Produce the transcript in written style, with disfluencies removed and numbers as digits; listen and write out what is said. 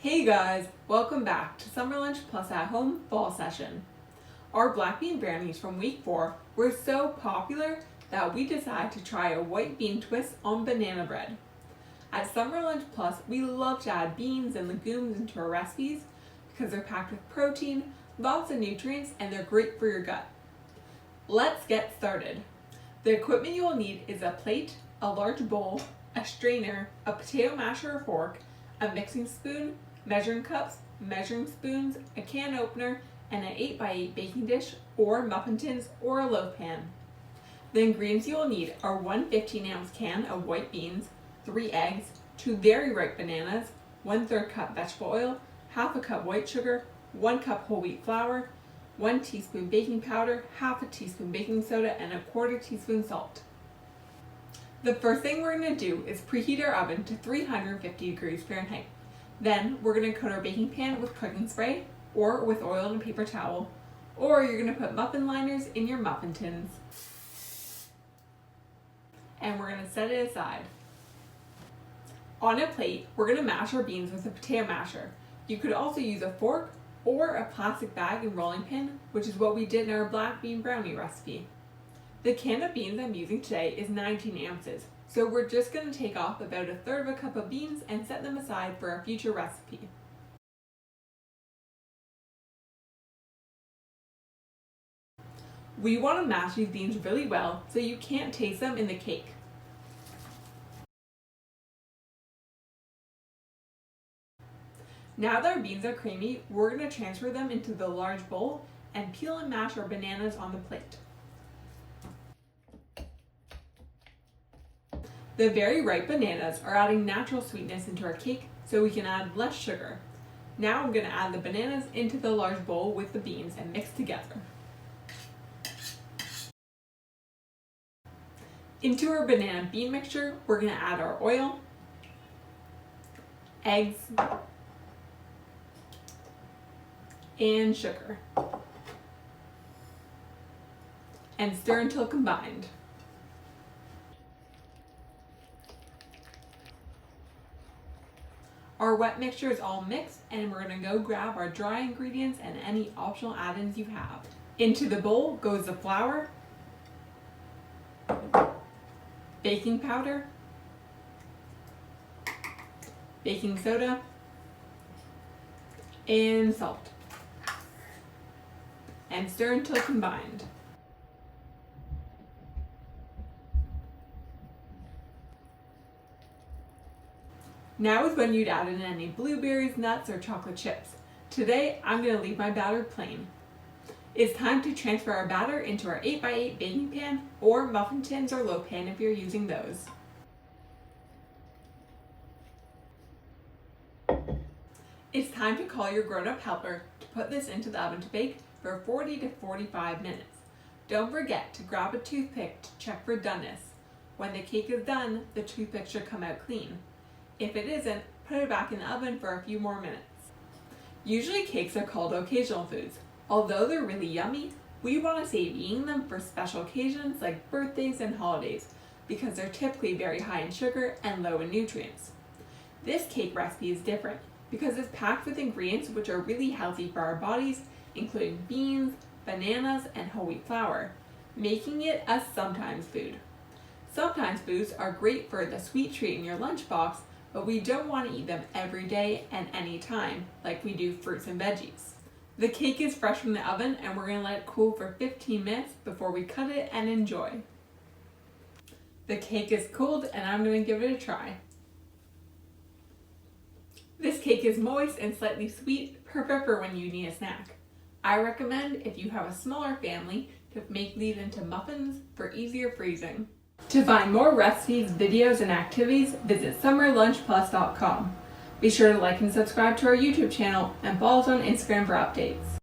Hey guys, welcome back to Summer Lunch Plus at Home Fall Session. Our black bean brownies from week 4 were so popular that we decided to try a white bean twist on banana bread. At Summer Lunch Plus, we love to add beans and legumes into our recipes because they're packed with protein, lots of nutrients, and they're great for your gut. Let's get started. The equipment you will need is a plate, a large bowl, a strainer, a potato masher or fork, a mixing spoon, measuring cups, measuring spoons, a can opener, and an 8x8 baking dish or muffin tins or a loaf pan. The ingredients you will need are 1 15-ounce can of white beans, 3 eggs, 2 very ripe bananas, 1/3 cup vegetable oil, half a cup white sugar, 1 cup whole wheat flour, 1 teaspoon baking powder, half a teaspoon baking soda, and a 1/4 teaspoon salt. The first thing we're going to do is preheat our oven to 350 degrees Fahrenheit. Then we're going to coat our baking pan with cooking spray or with oil and a paper towel, or you're going to put muffin liners in your muffin tins. And we're going to set it aside. On a plate, we're going to mash our beans with a potato masher. You could also use a fork or a plastic bag and rolling pin, which is what we did in our black bean brownie recipe. The can of beans I'm using today is 19 ounces, so we're just going to take off about 1/3 cup of beans and set them aside for a future recipe. We want to mash these beans really well so you can't taste them in the cake. Now that our beans are creamy, we're going to transfer them into the large bowl and peel and mash our bananas on the plate. The very ripe bananas are adding natural sweetness into our cake so we can add less sugar. Now I'm going to add the bananas into the large bowl with the beans and mix together. Into our banana bean mixture, we're going to add our oil, eggs, and sugar, and stir until combined. Our wet mixture is all mixed, and we're going to go grab our dry ingredients and any optional add-ins you have. Into the bowl goes the flour, baking powder, baking soda, and salt. And stir until combined. Now is when you'd add in any blueberries, nuts, or chocolate chips. Today, I'm going to leave my batter plain. It's time to transfer our batter into our 8x8 baking pan or muffin tins or loaf pan if you're using those. It's time to call your grown-up helper to put this into the oven to bake for 40 to 45 minutes. Don't forget to grab a toothpick to check for doneness. When the cake is done, the toothpick should come out clean. If it isn't, put it back in the oven for a few more minutes. Usually cakes are called occasional foods. Although they're really yummy, we want to save eating them for special occasions like birthdays and holidays because they're typically very high in sugar and low in nutrients. This cake recipe is different because it's packed with ingredients which are really healthy for our bodies, including beans, bananas, and whole wheat flour, making it a sometimes food. Sometimes foods are great for the sweet treat in your lunchbox, but we don't want to eat them every day and any time, like we do fruits and veggies. The cake is fresh from the oven and we're going to let it cool for 15 minutes before we cut it and enjoy. The cake is cooled and I'm going to give it a try. This cake is moist and slightly sweet, perfect for when you need a snack. I recommend, if you have a smaller family, to make these into muffins for easier freezing. To find more recipes, videos, and activities, visit summerlunchplus.com. Be sure to like and subscribe to our YouTube channel and follow us on Instagram for updates.